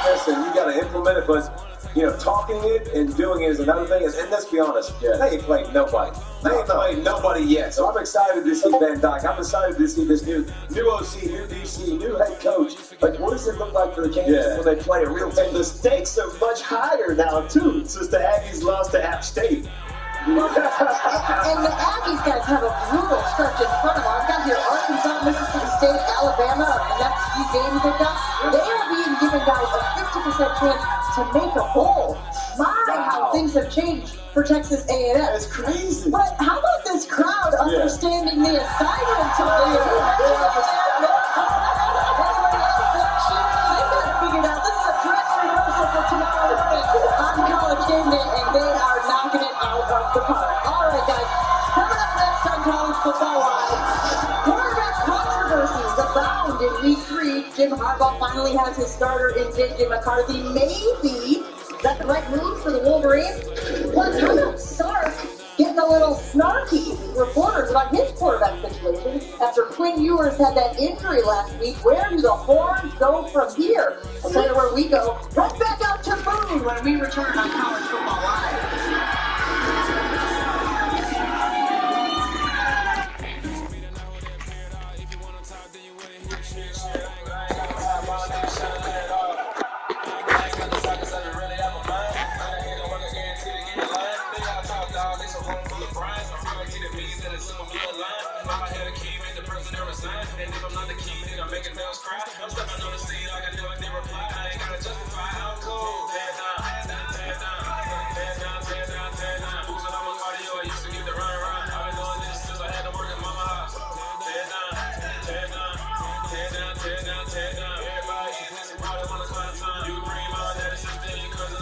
process and you got to implement it, but you know, talking it and doing it is another thing. And let's be honest, they ain't played nobody. They ain't played nobody yet. So I'm excited to see Van Dyke. I'm excited to see this new OC, new DC, new head coach. Like, what does it look like for the Cajuns when they play a real team? The stakes are much higher now, too, since the Aggies lost to App State. And the Aggies guys have a brutal stretch in front of them. I've got here Arkansas, Mississippi State, Alabama, the next few games they've got. They are being given guys a 50% chance to make a bowl. How things have changed for Texas A&M. It's crazy. But how about this crowd understanding the assignment to play? They've got it figured out. This is a dress rehearsal for tomorrow on College Game Day, and they are knocking it out of the park. All right, guys. Coming up next on College Football Live, quarterback controversies abound in Week 3. Jim Harbaugh finally has his starter in J.J. McCarthy. Maybe that's the right move for the Wolverines. But how about Sark getting a little snarky with reporters about his quarterback situation after Quinn Ewers had that injury last week? Where do the Horns go from here? I'll tell you where we go. Right back out to Boone when we return on College Football Live. And if I'm not the key, nigga, I'm making nails cry. I'm stepping on the scene like I never did reply. I ain't gotta justify how I'm cool. Tear down, tear down, tear down, tear down, tear down. Boozing on my cardio, I used to get the run. I've been doing this since I had to work at mama house. Tear down, tear down, tear down, tear down, tear down. Everybody in this probably wanna climb time. You can bring my daddy, sister, your cousin,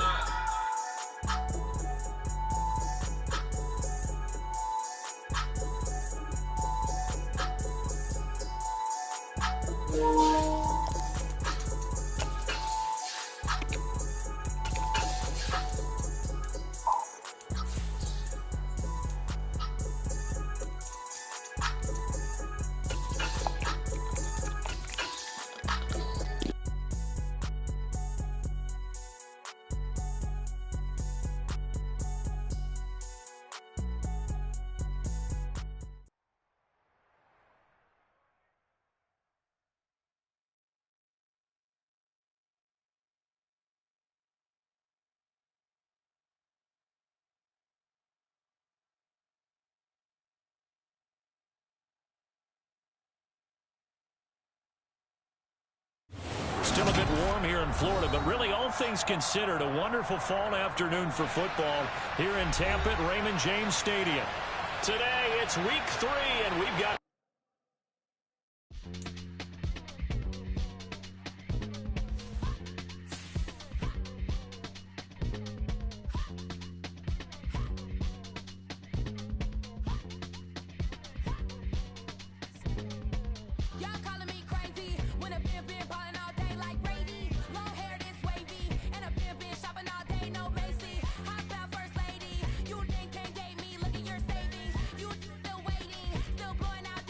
Still a bit warm here in Florida, but really all things considered, a wonderful fall afternoon for football here in Tampa at Raymond James Stadium. Today, it's week 3, and we've got... Still going out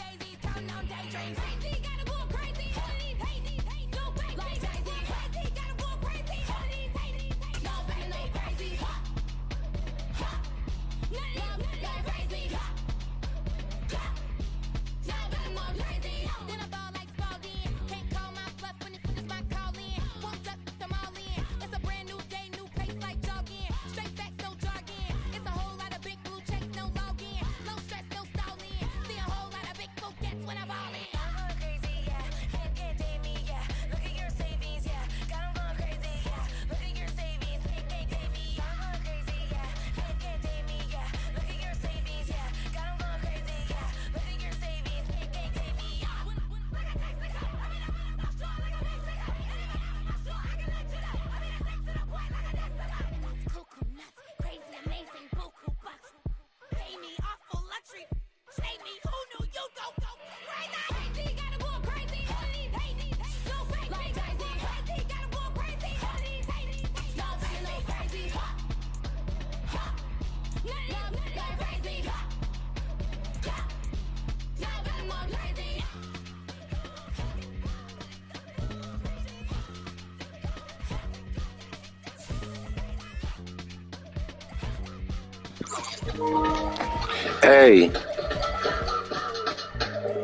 Hey.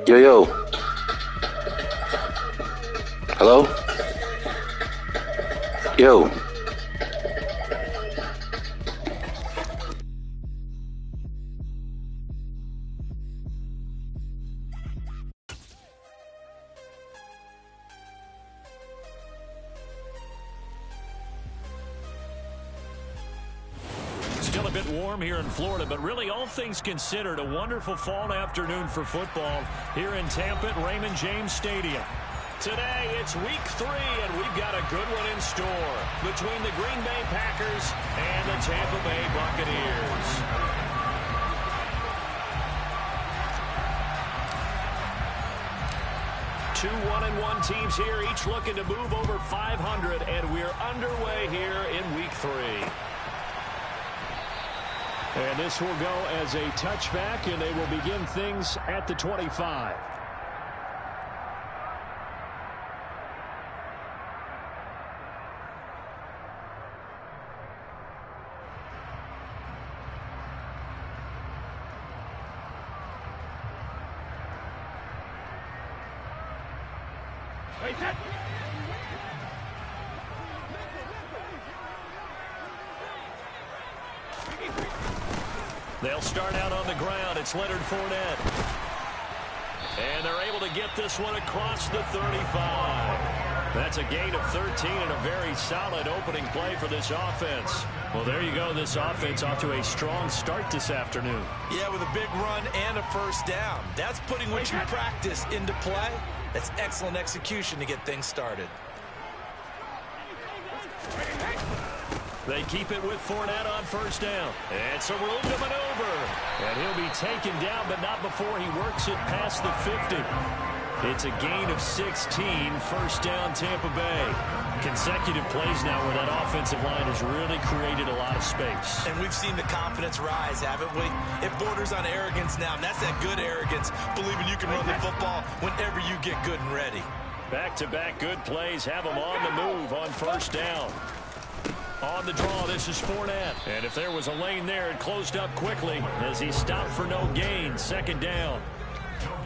Yo. Hello? Yo. Still a bit warm here in Florida, but really all things considered, a wonderful fall afternoon for football here in Tampa at Raymond James Stadium. Today, it's week 3, and we've got a good one in store between the Green Bay Packers and the Tampa Bay Buccaneers. Two 1-1 teams here, each looking to move over 500, and we're underway here in week 3. And this will go as a touchback, and they will begin things at the 25. They'll start out on the ground. It's Leonard Fournette. And they're able to get this one across the 35. That's a gain of 13 and a very solid opening play for this offense. Well, there you go. This offense off to a strong start this afternoon. Yeah, with a big run and a first down. That's putting what you practice into play. That's excellent execution to get things started. They keep it with Fournette on first down. And some room to maneuver. And he'll be taken down, but not before he works it past the 50. It's a gain of 16, first down Tampa Bay. Consecutive plays now where that offensive line has really created a lot of space. And we've seen the confidence rise, haven't we? It borders on arrogance now, and that's that good arrogance, believing you can run the football whenever you get good and ready. Back-to-back good plays have them on the move on first down. On the draw, this is Fournette. And if there was a lane there, it closed up quickly as he stopped for no gain. Second down.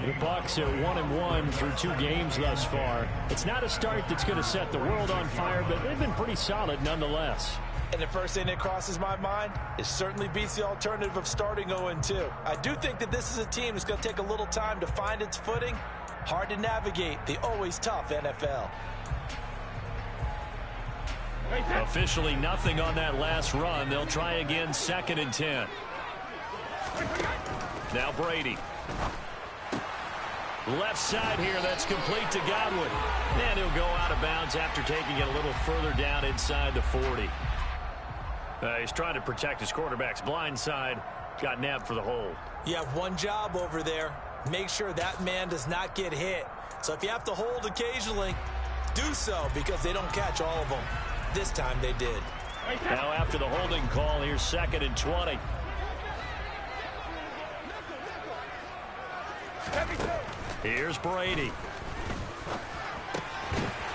The Bucs are 1-1 through 2 games thus far. It's not a start that's going to set the world on fire, but they've been pretty solid nonetheless. And the first thing that crosses my mind, it certainly beats the alternative of starting 0-2. I do think that this is a team that's going to take a little time to find its footing. Hard to navigate the always tough NFL. Officially nothing on that last run. They'll try again, 2nd and 10. Now Brady. Left side here, that's complete to Godwin. And he'll go out of bounds after taking it a little further down inside the 40. He's trying to protect his quarterback's blind side. Got nabbed for the hold. You have one job over there. Make sure that man does not get hit. So if you have to hold occasionally, do so because they don't catch all of them. This time they did. Now after the holding call, here's 2nd and 20. Here's Brady.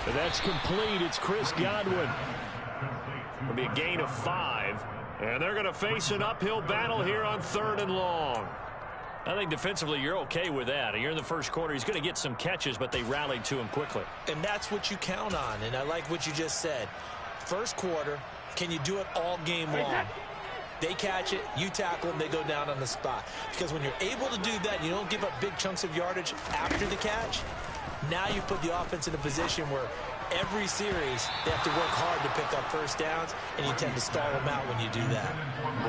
But that's complete. It's Chris Godwin. It'll be a gain of 5. And they're going to face an uphill battle here on 3rd and long. I think defensively you're okay with that. Here in the first quarter, he's going to get some catches, but they rallied to him quickly. And that's what you count on. And I like what you just said. First quarter, can you do it all game long? They catch it, you tackle them, they go down on the spot. Because when you're able to do that, you don't give up big chunks of yardage after the catch. Now you put the offense in a position where every series they have to work hard to pick up first downs, and you tend to stall them out when you do that.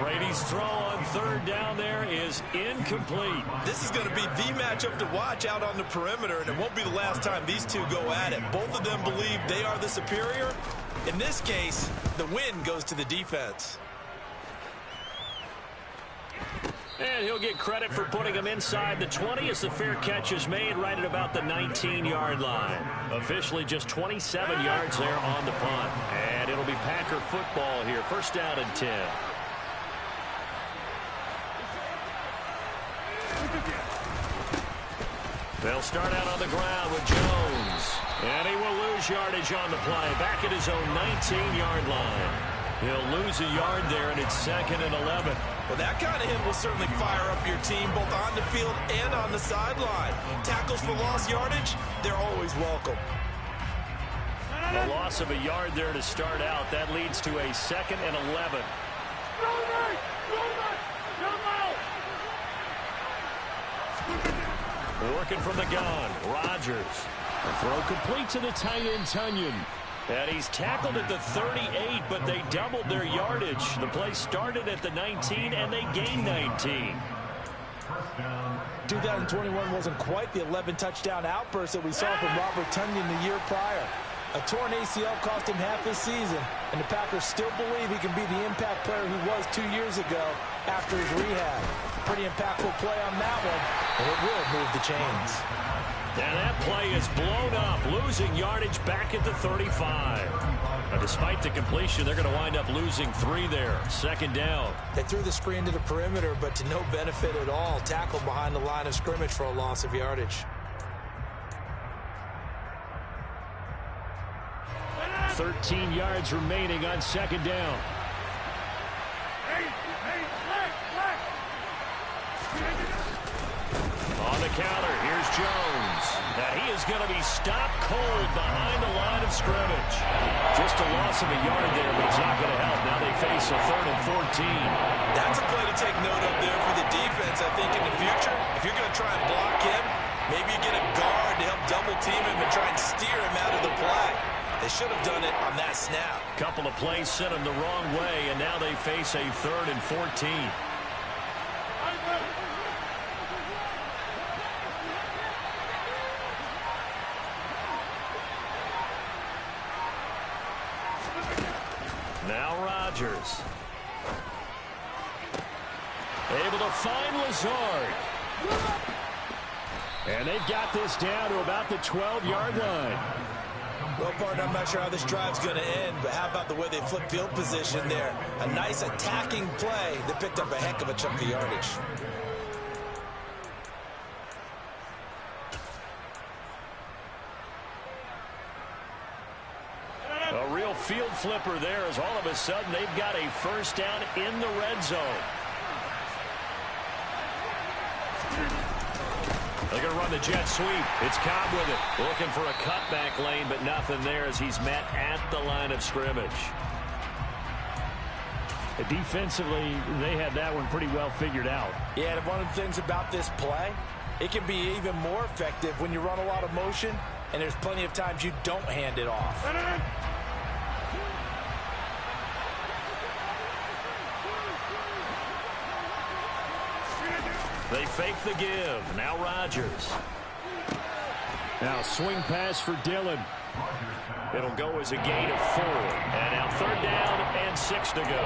Brady's throw on 3rd down there is incomplete. This is going to be the matchup to watch out on the perimeter, and it won't be the last time these two go at it. Both of them believe they are the superior. In this case, the win goes to the defense. And he'll get credit for putting him inside the 20 as the fair catch is made right at about the 19-yard line. Officially just 27 yards there on the punt. And it'll be Packer football here. First down and 10. They'll start out on the ground with Jones. And he will lose yardage on the play. Back at his own 19-yard line. He'll lose a yard there, and it's 2nd and 11. Well, that kind of hit will certainly fire up your team, both on the field and on the sideline. Tackles for lost yardage, they're always welcome. A loss of a yard there to start out. That leads to a 2nd and 11. Working from the gun, Rodgers. The throw complete to the tight end, Tunyon. And he's tackled at the 38, but they doubled their yardage. The play started at the 19, and they gained 19. 2021 wasn't quite the 11-touchdown outburst that we saw from Robert Tunyon the year prior. A torn ACL cost him half his season, and the Packers still believe he can be the impact player he was 2 years ago after his rehab. Pretty impactful play on that one, and it will move the chains. And that play is blown up, losing yardage back at the 35. Now, despite the completion, they're going to wind up losing 3 there. 2nd down. They threw the screen to the perimeter, but to no benefit at all. Tackled behind the line of scrimmage for a loss of yardage. 13 yards remaining on 2nd down. On the counter, here's Jones. Now he is going to be stopped cold behind the line of scrimmage. Just a loss of a yard there, but it's not going to help. Now they face a 3rd and 14. That's a play to take note of there for the defense, I think, in the future. If you're going to try and block him, maybe you get a guard to help double-team him and try and steer him out of the play. They should have done it on that snap. Couple of plays sent them the wrong way, and now they face a 3rd and 14. Now Rodgers. Able to find Lazard. And they've got this down to about the 12-yard line. Well, partner, I'm not sure how this drive's going to end, but how about the way they flip field position there? A nice attacking play that picked up a heck of a chunk of yardage. A real field flipper there as all of a sudden they've got a 1st down in the red zone. They're going to run the jet sweep. It's Cobb with it. Looking for a cutback lane, but nothing there as he's met at the line of scrimmage. Defensively, they had that one pretty well figured out. Yeah, and one of the things about this play, it can be even more effective when you run a lot of motion, and there's plenty of times you don't hand it off. They fake the give. Now Rodgers. Now swing pass for Dillon. It'll go as a gain of 4. And now 3rd down and 6 to go.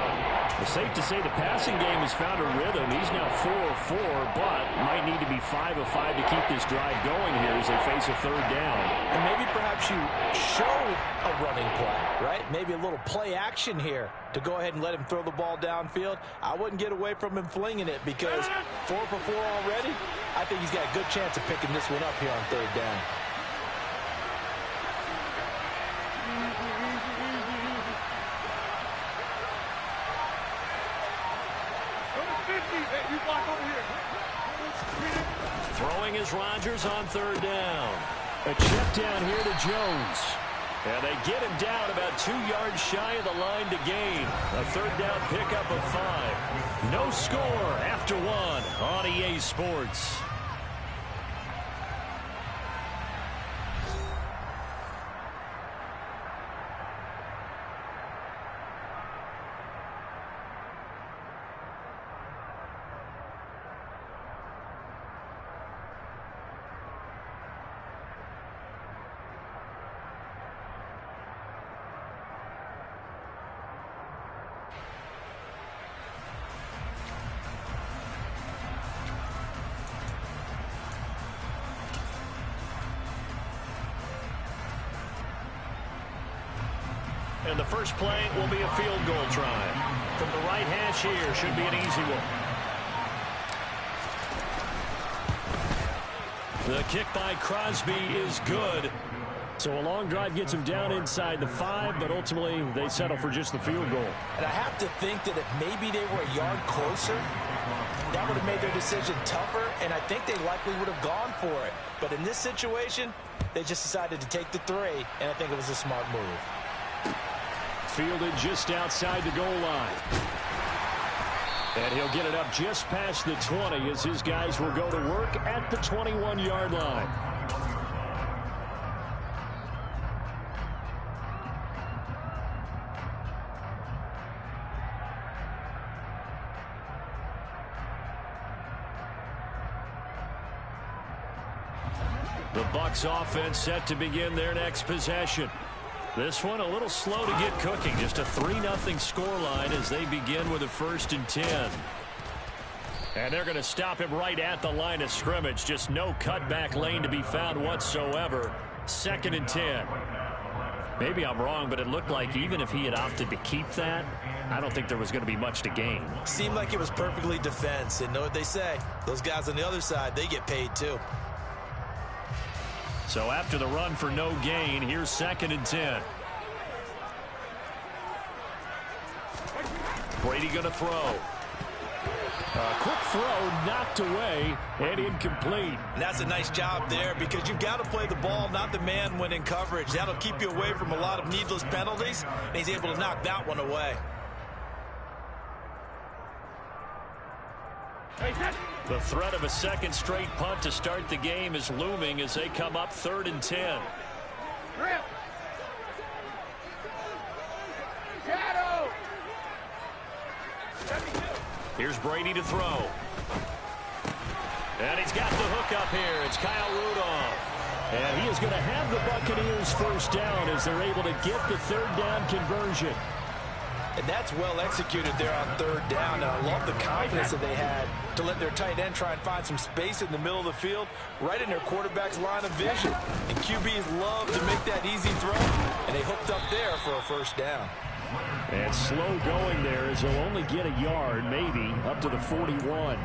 It's safe to say the passing game has found a rhythm. He's now 4 of 4, but might need to be 5 of 5 to keep this drive going here as they face a 3rd down. And maybe perhaps you show a running play, right? Maybe a little play action here to go ahead and let him throw the ball downfield. I wouldn't get away from him flinging it because 4 for 4 already. I think he's got a good chance of picking this one up here on 3rd down. Throwing is Rodgers on 3rd down. A check down here to Jones. And they get him down about 2 yards shy of the line to gain. A 3rd down pickup of 5. No score after 1 on EA Sports. And the first play will be a field goal try. From the right hash here, should be an easy one. The kick by Crosby is good. So a long drive gets them down inside the 5, but ultimately they settle for just the field goal. And I have to think that if maybe they were a yard closer, that would have made their decision tougher, and I think they likely would have gone for it. But in this situation, they just decided to take the 3, and I think it was a smart move. Fielded just outside the goal line. And he'll get it up just past the 20 as his guys will go to work at the 21-yard line. The Bucs offense set to begin their next possession. This one a little slow to get cooking. Just a 3-0 scoreline as they begin with a 1st and 10. And they're going to stop him right at the line of scrimmage. Just no cutback lane to be found whatsoever. 2nd and 10. Maybe I'm wrong, but it looked like even if he had opted to keep that, I don't think there was going to be much to gain. Seemed like it was perfectly defense. And know what they say? Those guys on the other side, they get paid too. So after the run for no gain, here's 2nd and 10. Brady going to throw. A quick throw knocked away and incomplete. And that's a nice job there because you've got to play the ball, not the man when in coverage. That'll keep you away from a lot of needless penalties, and he's able to knock that one away. The threat of a 2nd straight punt to start the game is looming as they come up 3rd and 10. Here's Brady to throw. And he's got the hook up here. It's Kyle Rudolph. And he is going to have the Buccaneers 1st down as they're able to get the 3rd down conversion. And that's well executed there on 3rd down. And I love the confidence that they had to let their tight end try and find some space in the middle of the field, right in their quarterback's line of vision. And QBs love to make that easy throw, and they hooked up there for a 1st down. And slow going there as he'll only get a yard, maybe, up to the 41.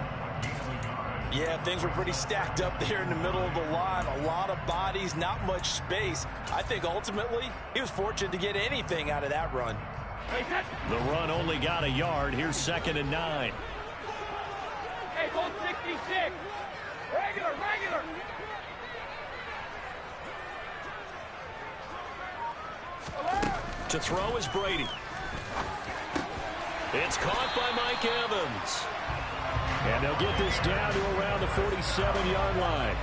Yeah, things were pretty stacked up there in the middle of the line. A lot of bodies, not much space. I think ultimately he was fortunate to get anything out of that run. The run only got a yard. Here's 2nd and 9. Hey, hold 66. Regular. To throw is Brady. It's caught by Mike Evans. And they'll get this down to around the 47-yard line.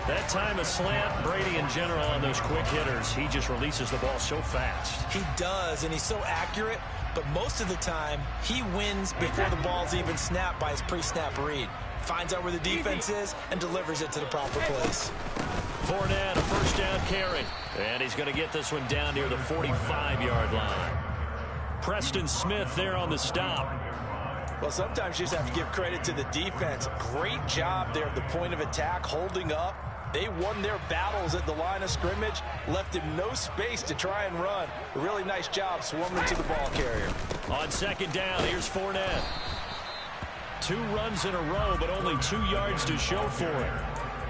That time a slant, Brady in general on those quick hitters, he just releases the ball so fast. He does, and he's so accurate, but most of the time he wins before the ball's even snapped by his pre-snap read. Finds out where the defense is and delivers it to the proper place. Fournette, a 1st down carry. And he's going to get this one down near the 45-yard line. Preston Smith there on the stop. Well, sometimes you just have to give credit to the defense. Great job there at the point of attack, holding up. They won their battles at the line of scrimmage, left him no space to try and run. A really nice job swarming to the ball carrier. On 2nd down, here's Fournette. 2 runs in a row, but only 2 yards to show for it.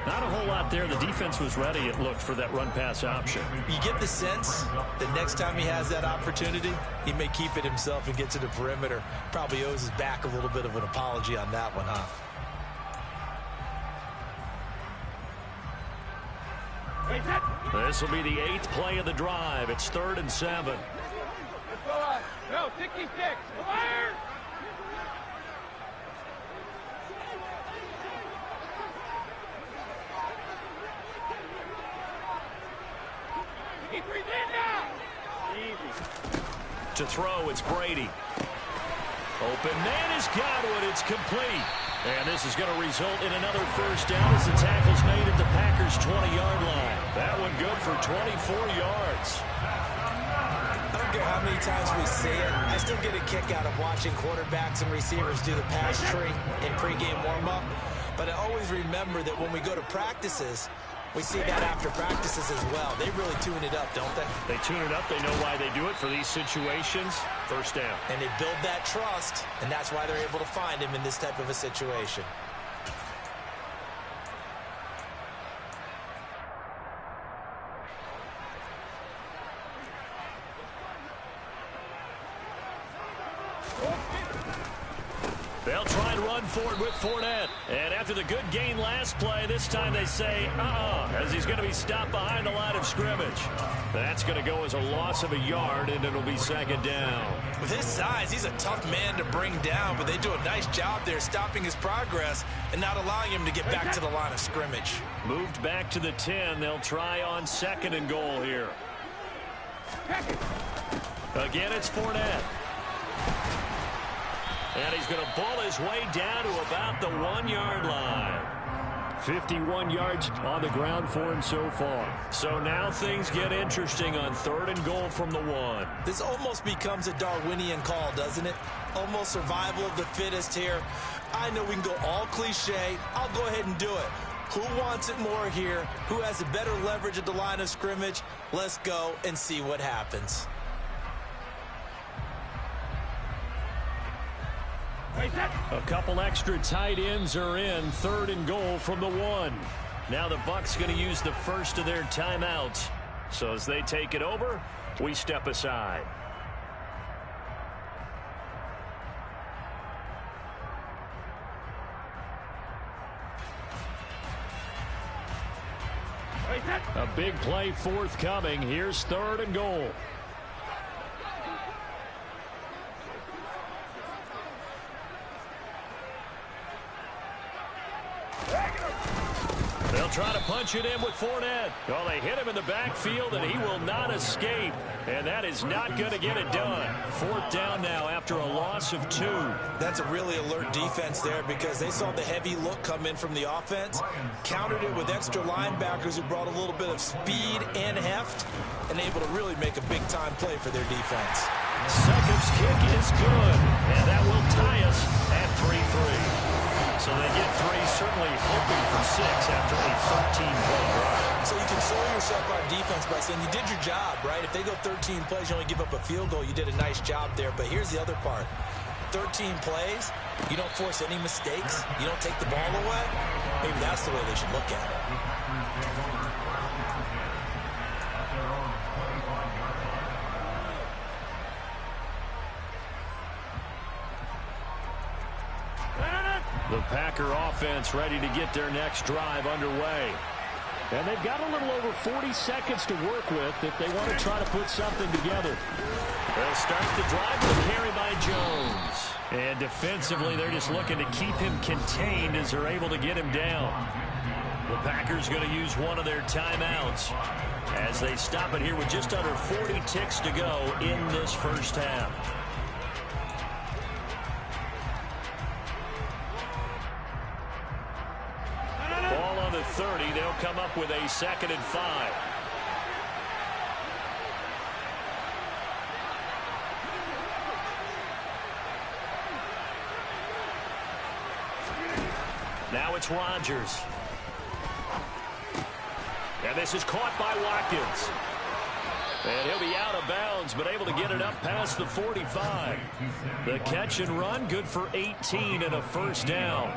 Not a whole lot there. The defense was ready, it looked, for that run-pass option. You get the sense that next time he has that opportunity, he may keep it himself and get to the perimeter. Probably owes his back a little bit of an apology on that one, huh? This will be the 8th play of the drive. It's 3rd and 7. Let's go up. No, 66. Fire! He breathed in now. Easy. To throw, it's Brady. Open man is Godwin. It's complete. And this is going to result in another 1st down as the tackle's made at the Packers' 20-yard line. That one good for 24 yards. I don't care how many times we say it, I still get a kick out of watching quarterbacks and receivers do the pass tree in pregame warm-up. But I always remember that when we go to practices, we see that after practices as well. They really tune it up, don't they? They tune it up. They know why they do it for these situations. 1st down. And they build that trust, and that's why they're able to find him in this type of a situation. They'll try and run forward with Fournette. And after the good gain last play, this time they say, as he's going to be stopped behind the line of scrimmage. That's going to go as a loss of a yard, and it'll be second down. With his size, he's a tough man to bring down, but they do a nice job there stopping his progress and not allowing him to get back to the line of scrimmage. Moved back to the 10. They'll try on 2nd and goal here. Again, it's Fournette. And he's going to ball his way down to about the 1-yard line. 51 yards on the ground for him so far. So now things get interesting on 3rd and goal from the 1. This almost becomes a Darwinian call, doesn't it? Almost survival of the fittest here. I know we can go all cliche. I'll go ahead and do it. Who wants it more here? Who has a better leverage at the line of scrimmage? Let's go and see what happens. A couple extra tight ends are in. 3rd and goal from the 1. Now the Bucs going to use the first of their timeouts. So as they take it over, we step aside. A big play forthcoming. Here's 3rd and goal. They'll try to punch it in with Fournette. Well, they hit him in the backfield, and he will not escape. And that is not going to get it done. 4th down now after a loss of 2. That's a really alert defense there because they saw the heavy look come in from the offense, countered it with extra linebackers who brought a little bit of speed and heft, and able to really make a big-time play for their defense. Succop's kick is good, and that will tie us at 3-3. So they get 3, certainly hoping for 6 after a 13-play drive. So you console yourself on defense by saying you did your job, right? If they go 13 plays, you only give up a field goal, you did a nice job there. But here's the other part. 13 plays, you don't force any mistakes, you don't take the ball away. Maybe that's the way they should look at it. The Packer offense ready to get their next drive underway. And they've got a little over 40 seconds to work with if they want to try to put something together. They'll start the drive with a carry by Jones. And defensively, they're just looking to keep him contained as they're able to get him down. The Packers going to use one of their timeouts as they stop it here with just under 40 ticks to go in this first half. Ball on the 30. They'll come up with a 2nd and 5. Now it's Rodgers. And this is caught by Watkins. And he'll be out of bounds, but able to get it up past the 45. The catch and run, good for 18 and a first down.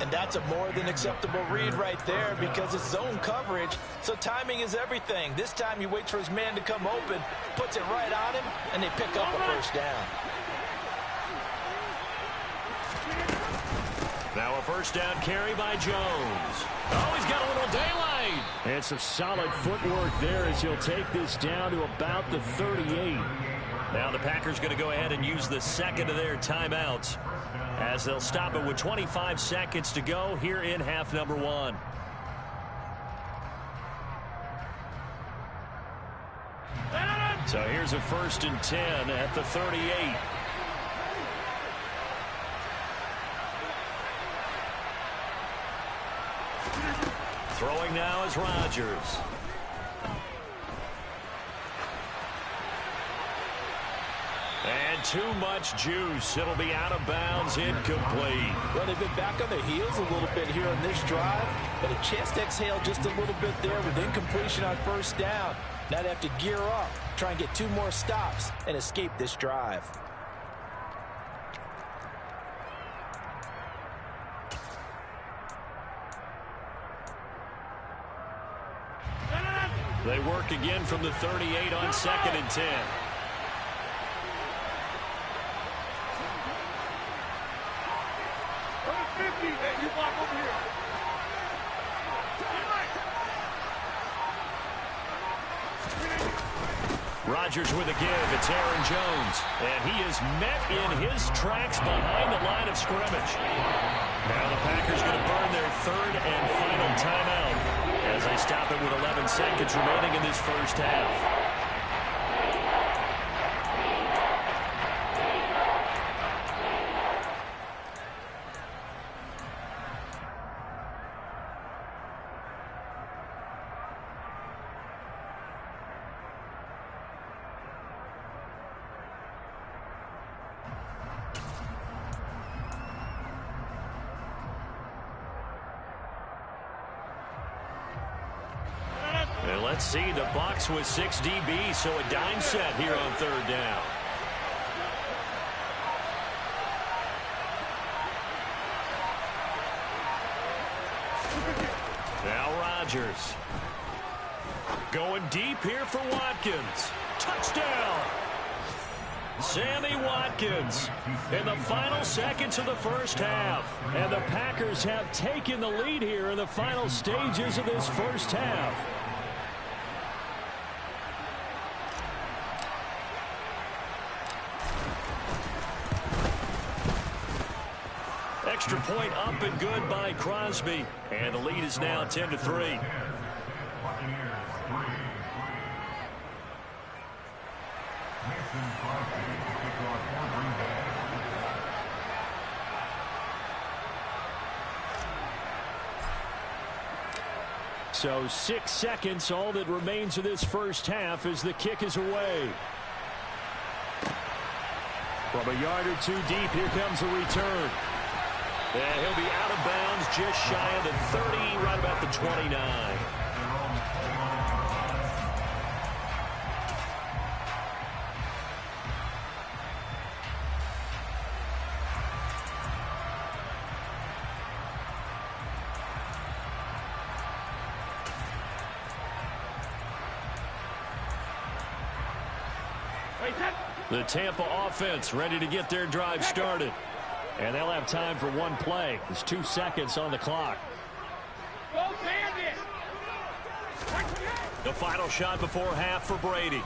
And that's a more than acceptable read right there because it's zone coverage, so timing is everything. This time he waits for his man to come open, puts it right on him, and they pick up a first down. Now a first down carry by Jones. Oh, he's got a little daylight. And some solid footwork there as he'll take this down to about the 38. Now the Packers going to go ahead and use the 2nd of their timeouts as they'll stop it with 25 seconds to go here in half number 1. So here's a 1st and 10 at the 38. Throwing now is Rodgers. And too much juice. It'll be out of bounds, incomplete. Well, they've been back on their heels a little bit here on this drive, but a chance to exhale just a little bit there with incompletion on first down. Now they have to gear up, try and get 2 more stops, and escape this drive. They work again from the 38 on 2nd and 10. Rodgers with a give. It's Aaron Jones. And he is met in his tracks behind the line of scrimmage. Now the Packers going to burn their third and final timeout as they stop it with 11 seconds remaining in this first half. And let's see, the Bucs with 6 DBs, so a dime set here on third down. Now Rodgers. Going deep here for Watkins. Touchdown! Sammy Watkins in the final seconds of the first half. And the Packers have taken the lead here in the final stages of this first half. Extra point up and good by Crosby. And the lead is now 10-3. So 6 seconds, all that remains of this first half as the kick is away. From a yard or two deep, here comes the return. And he'll be out of bounds just shy of the 30, right about the 29. The Tampa offense ready to get their drive started. And they'll have time for one play. There's 2 seconds on the clock. The final shot before half for Brady.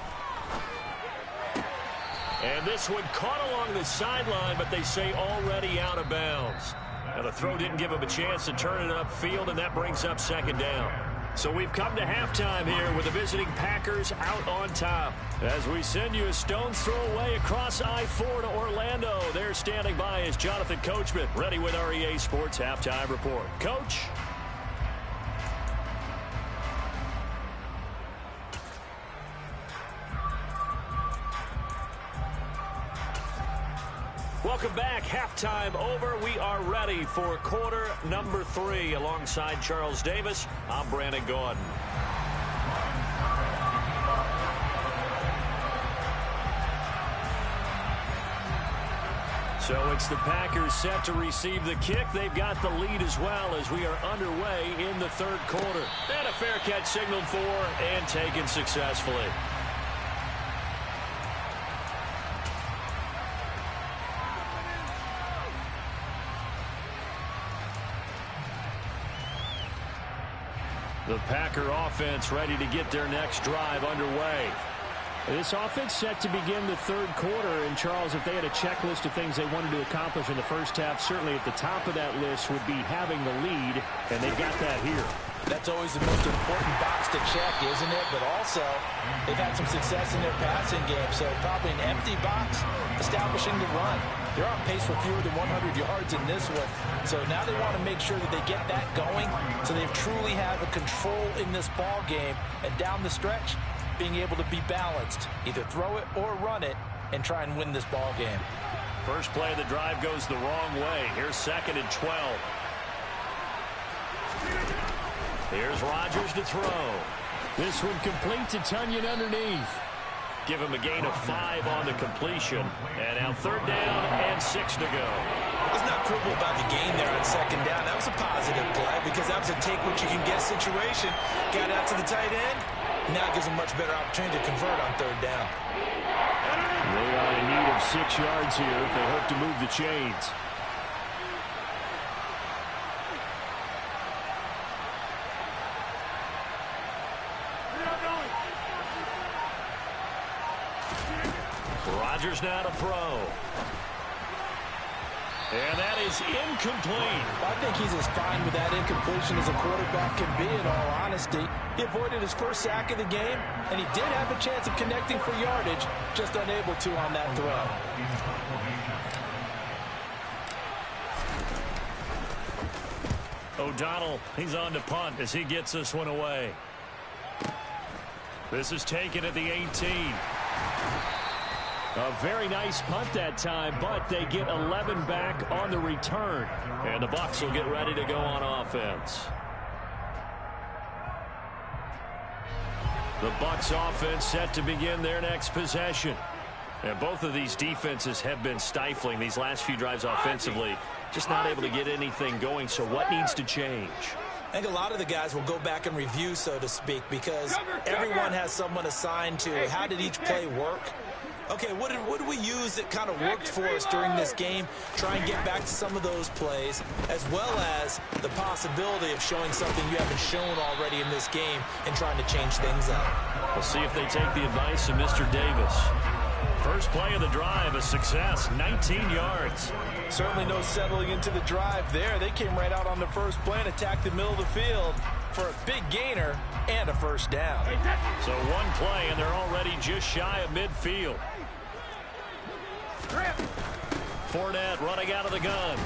And this one caught along the sideline, but they say already out of bounds. Now the throw didn't give him a chance to turn it upfield, and that brings up second down. So we've come to halftime here with the visiting Packers out on top. As we send you a stone's throw away across I-4 to Orlando. There standing by is Jonathan Coachman, ready with our EA Sports Halftime Report. Coach? Welcome back. Halftime over. We are ready for quarter number 3. Alongside Charles Davis, I'm Brandon Gordon. So it's the Packers set to receive the kick. They've got the lead as well as we are underway in the third quarter. And a fair catch signaled for and taken successfully. The Packer offense ready to get their next drive underway. This offense set to begin the third quarter. And, Charles, if they had a checklist of things they wanted to accomplish in the first half, certainly at the top of that list would be having the lead, and they got that here. That's always the most important box to check, isn't it? But also, they've had some success in their passing game, so probably an empty box establishing the run. They're on pace for fewer than 100 yards in this one, so now they want to make sure that they get that going so they truly have a control in this ball game, and down the stretch, being able to be balanced, either throw it or run it, and try and win this ball game. First play of the drive goes the wrong way. Here's 2nd and 12. Here's Rodgers to throw. This one complete to Tunyon underneath. Give him a gain of 5 on the completion. And now 3rd down and 6 to go. Let's not quibble about the gain there on 2nd down. That was a positive play because that was a take-what-you-can-get situation. Got out to the tight end. Now it gives them much better opportunity to convert on 3rd down. They are in need of 6 yards here if they hope to move the chains. Rodgers now to throw. And that is incomplete. I think he's as fine with that incompletion as a quarterback can be, in all honesty. He avoided his first sack of the game, and he did have a chance of connecting for yardage, just unable to on that throw. O'Donnell, he's on to punt as he gets this one away. This is taken at the 18. A very nice punt that time, but they get 11 back on the return. And the Bucs will get ready to go on offense. The Bucs offense set to begin their next possession. And both of these defenses have been stifling these last few drives offensively. Just not able to get anything going, so what needs to change? I think a lot of the guys will go back and review, so to speak, because everyone has someone assigned to how did each play work. Okay, what did we use that kind of worked for us during this game? Try and get back to some of those plays, as well as the possibility of showing something you haven't shown already in this game and trying to change things up. We'll see if they take the advice of Mr. Davis. First play of the drive, a success, 19 yards. Certainly no settling into the drive there. They came right out on the first play and attacked the middle of the field for a big gainer and a first down. So one play, and they're already just shy of midfield. Fournette running out of the gun.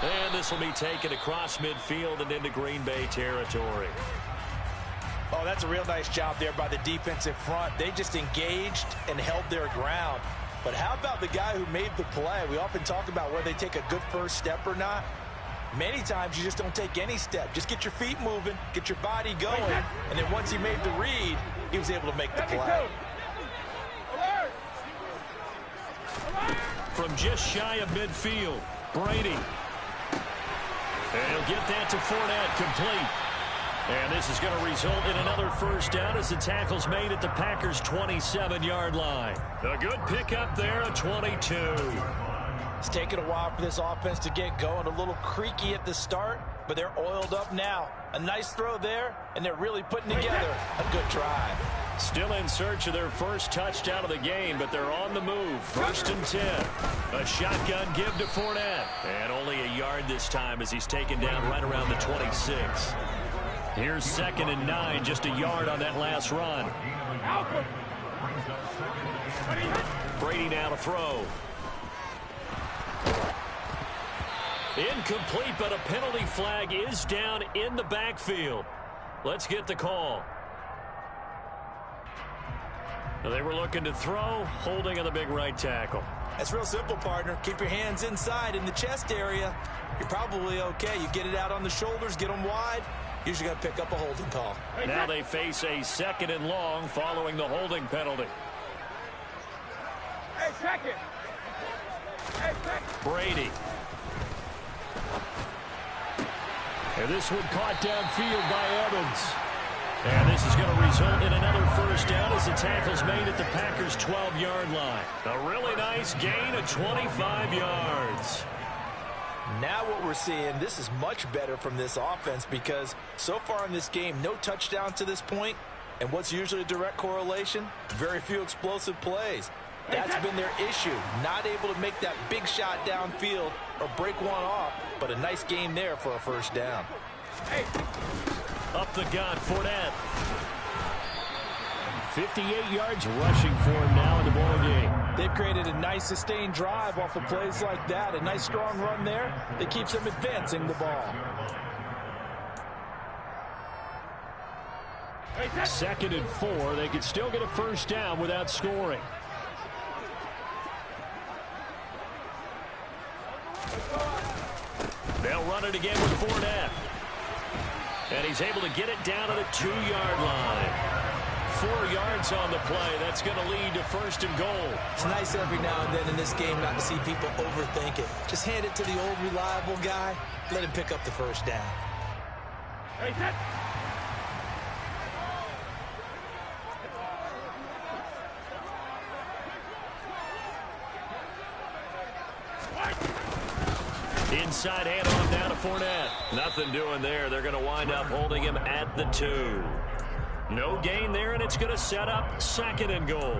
And this will be taken across midfield and into Green Bay territory. Oh, that's a real nice job there by the defensive front. They just engaged and held their ground. But how about the guy who made the play? We often talk about whether they take a good first step or not. Many times you just don't take any step. Just get your feet moving, get your body going, and then once he made the read, he was able to make the play. From just shy of midfield, Brady. And he'll get that to Fournette, complete. And this is going to result in another first down as the tackle's made at the Packers' 27-yard line. A good pickup there, a 22. It's taken a while for this offense to get going. A little creaky at the start, but they're oiled up now. A nice throw there, and they're really putting together a good drive. Still in search of their first touchdown of the game, but they're on the move. 1st and 10. A shotgun give to Fournette. And only a yard this time as he's taken down right around the 26. Here's 2nd and 9, just a yard on that last run. Brady now to throw. Incomplete, but a penalty flag is down in the backfield. Let's get the call. They were looking to throw, holding on the big right tackle. That's real simple, partner. Keep your hands inside in the chest area. You're probably okay. You get it out on the shoulders, get them wide. Usually going to pick up a holding call. Now they face a 2nd and long following the holding penalty. Hey, second. Brady. And this one caught downfield by Evans. And this is going to result in another first down as the tackle's made at the Packers' 12-yard line. A really nice gain of 25 yards. Now what we're seeing, this is much better from this offense because so far in this game, no touchdown to this point. And what's usually a direct correlation? Very few explosive plays. That's been their issue. Not able to make that big shot downfield or break one off, but a nice gain there for a first down. Up the gut, Fournette. 58 yards rushing for him now in the ball game. They've created a nice sustained drive off of plays like that. A nice strong run there that keeps them advancing the ball. 2nd and 4. They could still get a first down without scoring. They'll run it again with Fournette. And he's able to get it down to the 2-yard line. 4 yards on the play. That's going to lead to 1st and goal. It's nice every now and then in this game not to see people overthink it. Just hand it to the old reliable guy. Let him pick up the first down. Hey, set. Inside handoff down to Fournette. Nothing doing there. They're going to wind up holding him at the 2. No gain there, and it's going to set up 2nd and goal.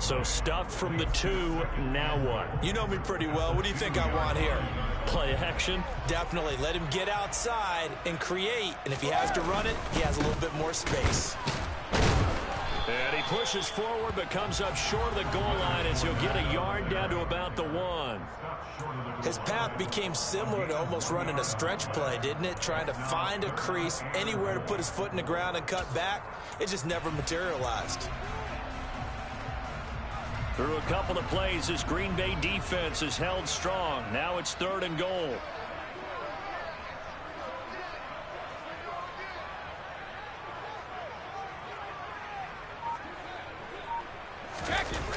So stuffed from the 2, now what? You know me pretty well. What do you think I want here? Play action? Definitely. Let him get outside and create. And if he has to run it, he has a little bit more space. And he pushes forward but comes up short of the goal line as he'll get a yard down to about the 1. His path became similar to almost running a stretch play, didn't it? Trying to find a crease, anywhere to put his foot in the ground and cut back. It just never materialized. Through a couple of plays, this Green Bay defense is held strong. Now it's 3rd and goal.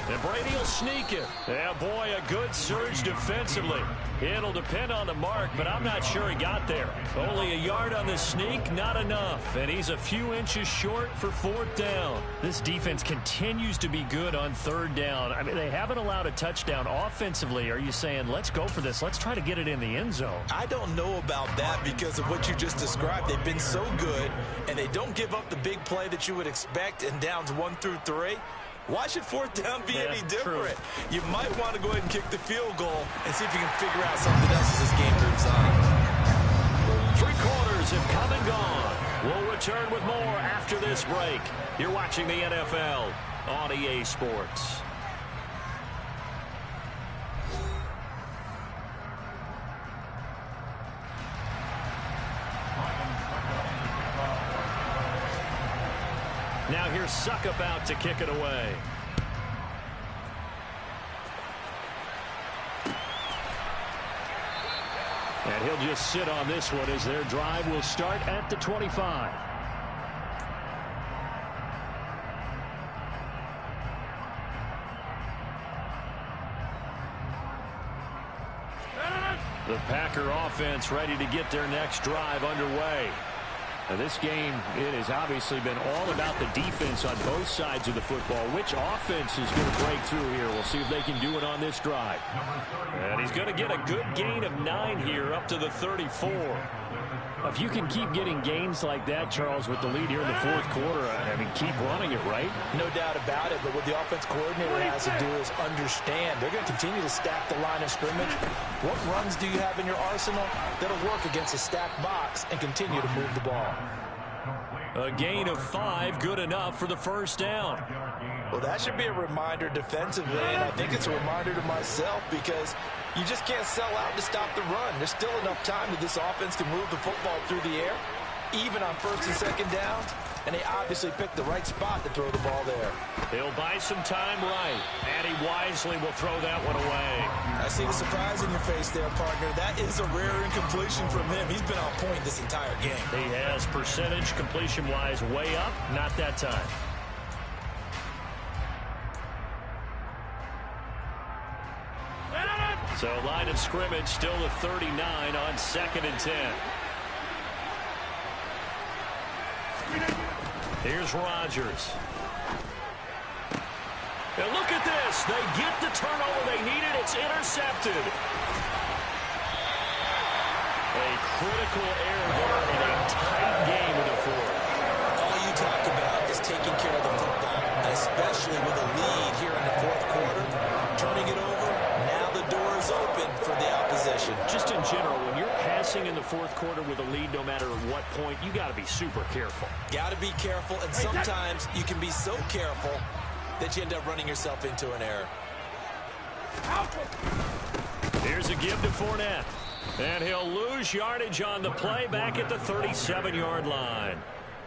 And Brady will sneak it. Yeah, boy, a good surge defensively. It'll depend on the mark, but I'm not sure he got there. Only a yard on the sneak, not enough. And he's a few inches short for 4th down. This defense continues to be good on 3rd down. I mean, they haven't allowed a touchdown offensively. Are you saying, let's go for this? Let's try to get it in the end zone. I don't know about that because of what you just described. They've been so good, and they don't give up the big play that you would expect in downs 1 through 3. Why should 4th down be any different? True. You might want to go ahead and kick the field goal and see if you can figure out something else as this game moves on. 3 quarters have come and gone. We'll return with more after this break. You're watching the NFL on EA Sports. Now here's Suckup out to kick it away. And he'll just sit on this one as their drive will start at the 25. The Packer offense ready to get their next drive underway. Now this game, it has obviously been all about the defense on both sides of the football. Which offense is going to break through here? We'll see if they can do it on this drive. And he's going to get a good gain of 9 here up to the 34. If you can keep getting gains like that, Charles, with the lead here in the 4th quarter, I mean, keep running it, right? No doubt about it, but what the offense coordinator has to do is understand. They're going to continue to stack the line of scrimmage. What runs do you have in your arsenal that'll work against a stacked box and continue to move the ball? A gain of 5, good enough for the 1st down. Well, that should be a reminder defensively, and I think it's a reminder to myself because you just can't sell out to stop the run. There's still enough time that this offense can move the football through the air, even on 1st and 2nd downs, and they obviously picked the right spot to throw the ball there. He'll buy some time right, and he wisely will throw that one away. I see the surprise in your face there, partner. That is a rare incompletion from him. He's been on point this entire game. He has percentage completion-wise way up, not that time. So line of scrimmage still the 39 on 2nd and 10. Here's Rodgers. And look at this. They get the turnover they needed. It's intercepted. A critical error there in a tight game in the 4th. All you talk about is taking care of the football, and especially with a lead here in the 4th quarter. Turning it over, now the door is open for the opposition. Just in general, when you're passing in the 4th quarter with a lead, no matter at what point, you got to be super careful. Got to be careful, and sometimes you can be so careful that you end up running yourself into an error. Here's a give to Fournette. And he'll lose yardage on the play back at the 37-yard line.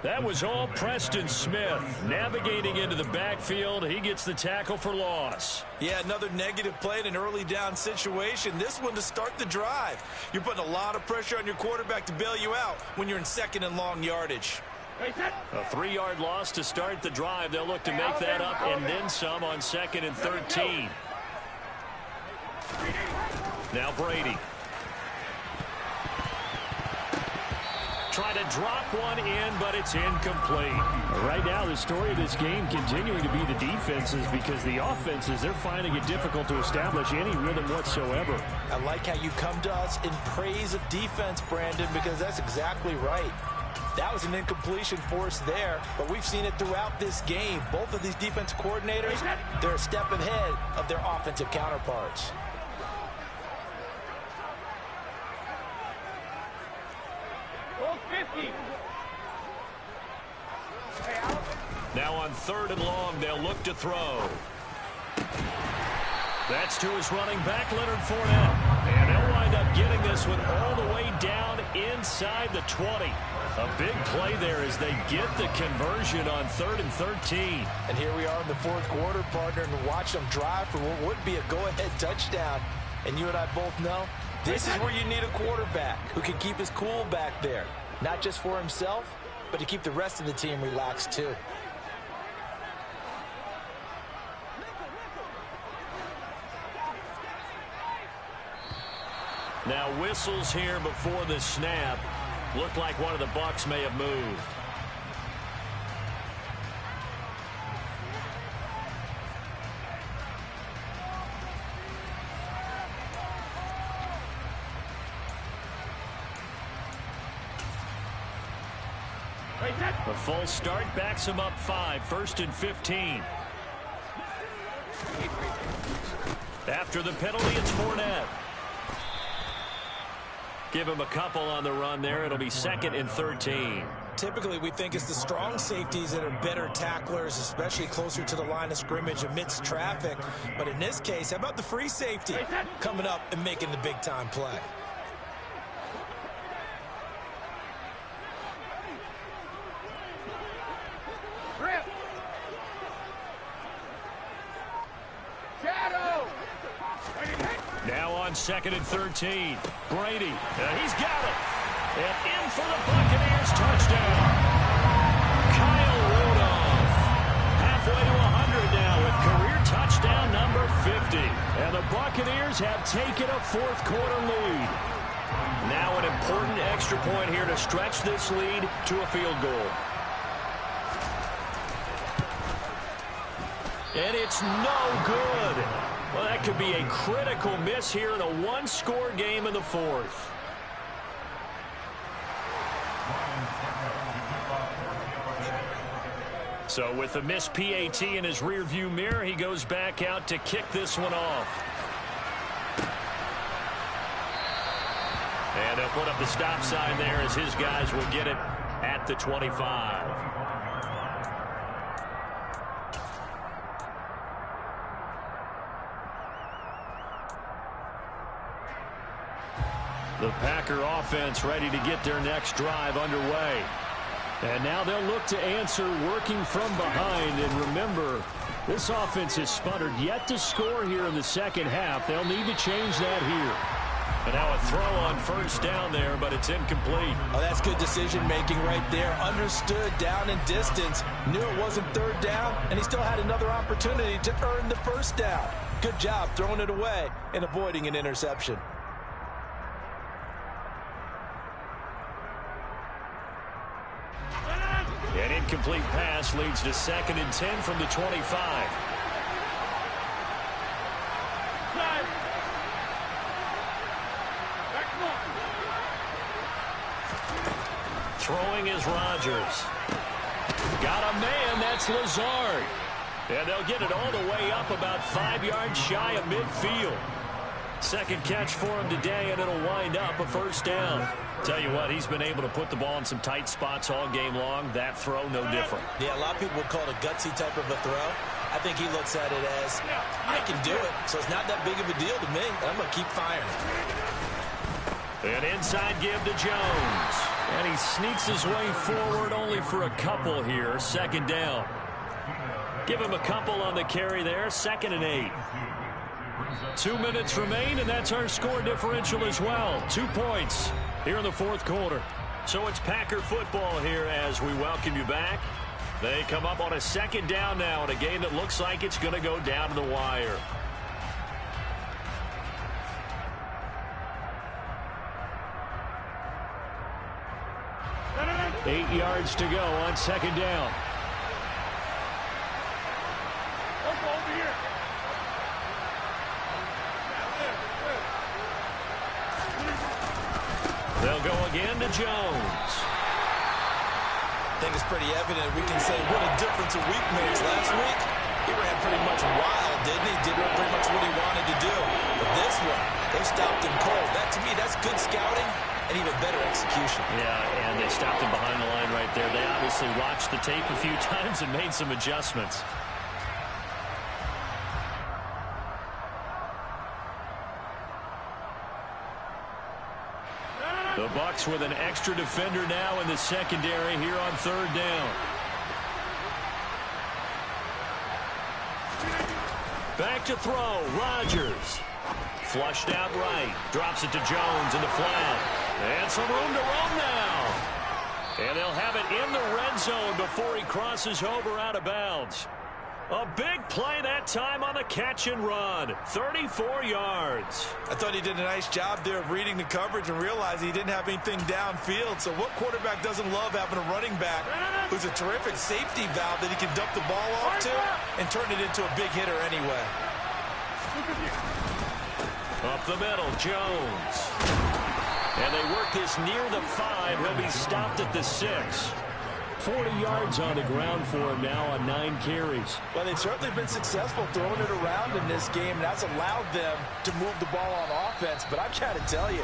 That was all Preston Smith navigating into the backfield. He gets the tackle for loss. Yeah, another negative play in an early down situation. This one to start the drive. You're putting a lot of pressure on your quarterback to bail you out when you're in 2nd and long yardage. A 3-yard loss to start the drive. They'll look to make that up and then some on 2nd and 13. Now Brady. Try to drop one in, but it's incomplete. Right now, the story of this game continuing to be the defenses because the offenses, they're finding it difficult to establish any rhythm whatsoever. I like how you come to us in praise of defense, Brandon, because that's exactly right. That was an incompletion forced there, but we've seen it throughout this game. Both of these defensive coordinators, they're a step ahead of their offensive counterparts. Now on 3rd and long, they'll look to throw. That's to his running back, Leonard Fournette. And they'll wind up getting this one all the way down inside the 20. A big play there as they get the conversion on 3rd and 13. And here we are in the 4th quarter, partner, and watch them drive for what would be a go-ahead touchdown. And you and I both know this is where you need a quarterback who can keep his cool back there. Not just for himself, but to keep the rest of the team relaxed too. Now whistles here before the snap. Looked like one of the Bucs may have moved. The false start backs him up 5, 1st and 15. After the penalty, it's Fournette. Give him a couple on the run there. It'll be 2nd and 13. Typically, we think it's the strong safeties that are better tacklers, especially closer to the line of scrimmage amidst traffic. But in this case, how about the free safety coming up and making the big-time play? Now on 2nd and 13. Brady. He's got it. And in for the Buccaneers touchdown. Kyle Rudolph. Halfway to 100 now with career touchdown number 50. And the Buccaneers have taken a 4th quarter lead. Now an important extra point here to stretch this lead to a field goal. And it's no good. Well, that could be a critical miss here in a one-score game in the 4th. So with the missed PAT in his rearview mirror, he goes back out to kick this one off. And they'll put up the stop sign there as his guys will get it at the 25. The Packer offense ready to get their next drive underway. And now they'll look to answer working from behind. And remember, this offense has sputtered yet to score here in the 2nd half. They'll need to change that here. And now a throw on 1st down there, but it's incomplete. Oh, that's good decision-making right there. Understood down and distance. Knew it wasn't 3rd down, and he still had another opportunity to earn the 1st down. Good job throwing it away and avoiding an interception. An incomplete pass leads to 2nd and 10 from the 25. Throwing is Rodgers. Got a man, that's Lazard. And they'll get it all the way up about 5 yards shy of midfield. 2nd catch for him today, and it'll wind up a 1st down. Tell you what, he's been able to put the ball in some tight spots all game long. That throw, no different. Yeah, a lot of people would call it a gutsy type of a throw. I think he looks at it as, I can do it, so it's not that big of a deal to me. I'm going to keep firing. An inside give to Jones. And he sneaks his way forward only for a couple here. 2nd down. Give him a couple on the carry there. 2nd and 8. 2 minutes remain, and that's our score differential as well. 2 points here in the 4th quarter. So it's Packer football here as we welcome you back. They come up on a 2nd down now in a game that looks like it's going to go down to the wire. Eight yards to go on 2nd down. They'll go again to Jones. think it's pretty evident. We can say what a difference a week makes. Last week, he ran pretty much wild, didn't he? Did pretty much what he wanted to do. But this one, they stopped him cold. That, to me, that's good scouting and even better execution. Yeah, and they stopped him behind the line right there. They obviously watched the tape a few times and made some adjustments. The Bucs with an extra defender now in the secondary here on third down. Back to throw, Rodgers. Flushed out right, drops it to Jones in the flat. And some room to roam now. And they'll have it in the red zone before he crosses over out of bounds. A big play that time on the catch and run. 34 yards. I thought he did a nice job there of reading the coverage and realizing he didn't have anything downfield. So what quarterback doesn't love having a running back who's a terrific safety valve that he can dump the ball off to and turn it into a big hitter anyway. Up the middle, Jones. And they work this near the 5. He'll be stopped at the 6. 40 yards on the ground for him now on 9 carries. Well, they've certainly been successful throwing it around in this game, and that's allowed them to move the ball on offense. But I've got to tell you,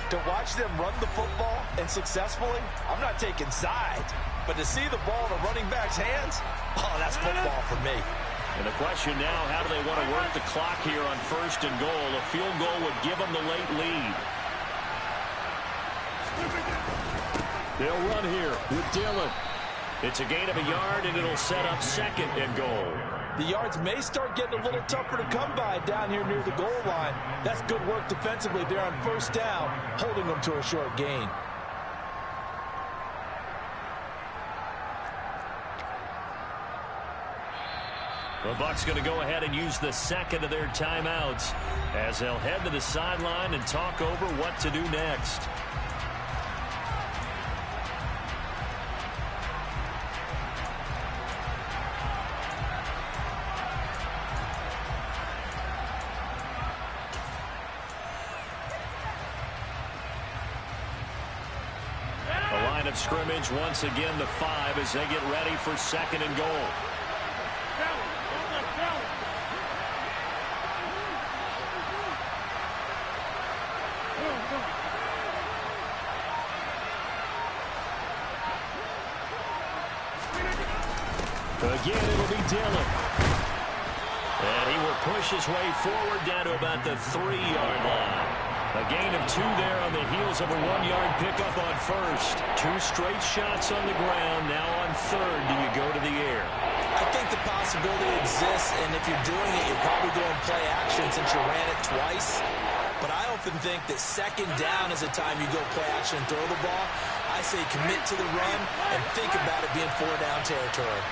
to watch them run the football and successfully, I'm not taking sides. But to see the ball in a running back's hands, oh, that's football for me. And the question now, how do they want to work the clock here on 1st and goal? A field goal would give them the late lead. They'll run here with Dillon. It's a gain of a yard, and it'll set up 2nd and goal. The yards may start getting a little tougher to come by down here near the goal line. That's good work defensively there on 1st down, holding them to a short gain. The Bucs going to go ahead and use the 2nd of their timeouts as they'll head to the sideline and talk over what to do next. Of scrimmage once again the 5 as they get ready for 2nd and goal. Again, it'll be Dillon. And he will push his way forward down to about the 3-yard line. A gain of 2 there on the heels of a 1-yard pickup on 1st. 2 straight shots on the ground. Now on 3rd, do you go to the air? I think the possibility exists, and if you're doing it, you're probably going play action since you ran it twice. But I often think that 2nd down is the time you go play action and throw the ball. I say commit to the run and think about it being 4-down territory.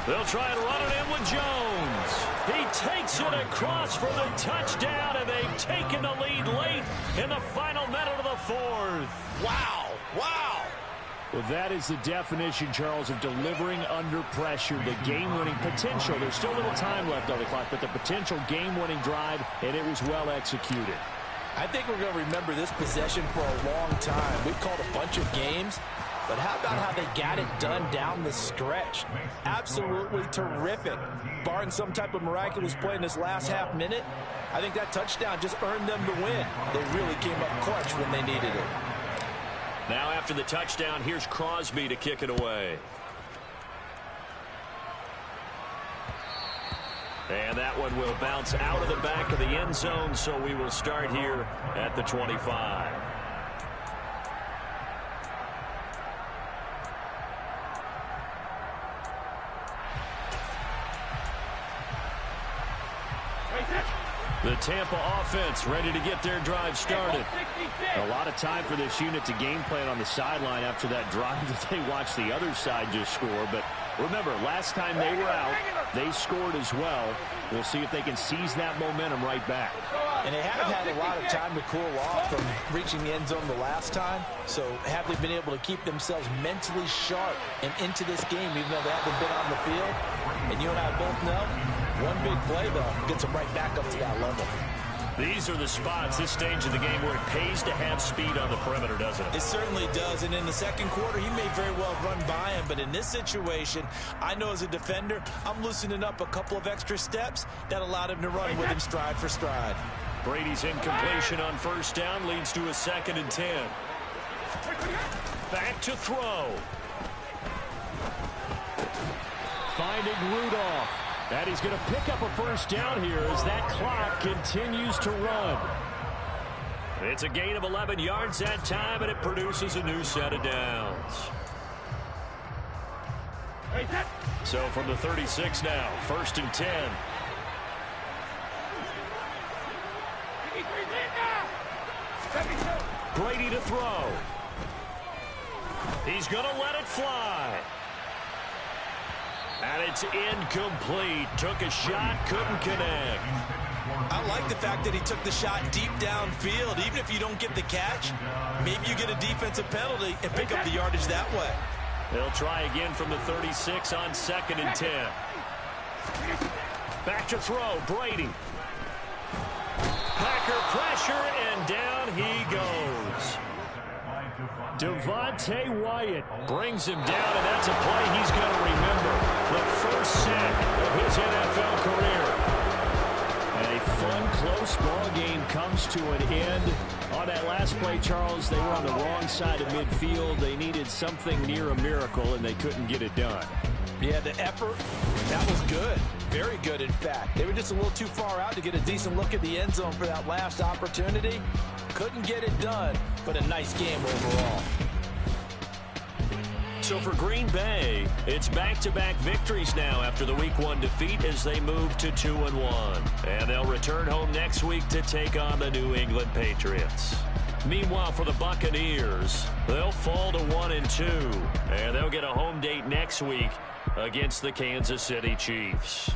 They'll try and run it in with Jones. He takes it across for the touchdown, and they've taken the lead late in the final minute of the 4th. Wow. Wow. Well, that is the definition, Charles, of delivering under pressure. The game-winning potential. There's still a little time left on the clock, but the potential game-winning drive, and it was well executed. I think we're going to remember this possession for a long time. We've called a bunch of games. But how about how they got it done down the stretch? Absolutely terrific. Barring some type of miraculous play in this last half minute, I think that touchdown just earned them the win. They really came up clutch when they needed it. Now after the touchdown, here's Crosby to kick it away. And that one will bounce out of the back of the end zone, so we will start here at the 25. The Tampa offense ready to get their drive started. A lot of time for this unit to game plan on the sideline after that drive that they watched the other side just score. But remember, last time they were out, they scored as well. We'll see if they can seize that momentum right back. And they haven't had a lot of time to cool off from reaching the end zone the last time. So have they been able to keep themselves mentally sharp and into this game, even though they haven't been on the field? And you and I both know, one big play, though, gets them right back up to that level. These are the spots, this stage of the game, where it pays to have speed on the perimeter, doesn't it? It certainly does, and in the second quarter, he may very well run by him, but in this situation, I know as a defender, I'm loosening up a couple of extra steps that allowed him to run with him stride for stride. Brady's incompletion on first down leads to a 2nd and 10. Back to throw. Finding Rudolph. And he's going to pick up a first down here as that clock continues to run. It's a gain of 11 yards that time, and it produces a new set of downs. So from the 36 now, 1st and 10. Brady to throw. He's going to let it fly. And it's incomplete. Took a shot, couldn't connect. I like the fact that he took the shot deep downfield. Even if you don't get the catch, maybe you get a defensive penalty and pick up the yardage that way. They'll try again from the 36 on 2nd and 10. Back to throw, Brady. Packer pressure, and down he goes. Devontae Wyatt brings him down, and that's a play he's going to remember. The first sack of his NFL career. And a fun, close ball game comes to an end. On that last play, Charles, they were on the wrong side of midfield. They needed something near a miracle, and they couldn't get it done. Yeah, the effort, that was good. Very good, in fact. They were just a little too far out to get a decent look at the end zone for that last opportunity. Couldn't get it done, but a nice game overall. So for Green Bay, it's back-to-back victories now after the Week 1 defeat as they move to 2-1. And they'll return home next week to take on the New England Patriots. Meanwhile, for the Buccaneers, they'll fall to 1-2. And they'll get a home date next week against the Kansas City Chiefs.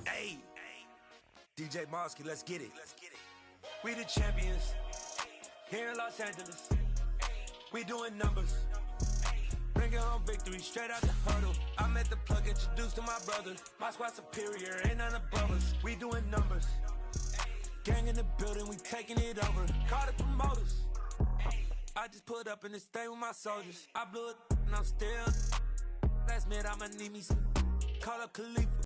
Hey, DJ Mosky, let's get it. We the champions here in Los Angeles. We doing numbers. Bringing home victory straight out the huddle. I'm at the plug, introduced to my brothers. My squad superior, ain't none above us. We doing numbers. Gang in the building, we taking it over. Call the promoters. I just put up in this thing with my soldiers. I blew it and I'm still. Last minute I'ma need me some. Call up Khalifa.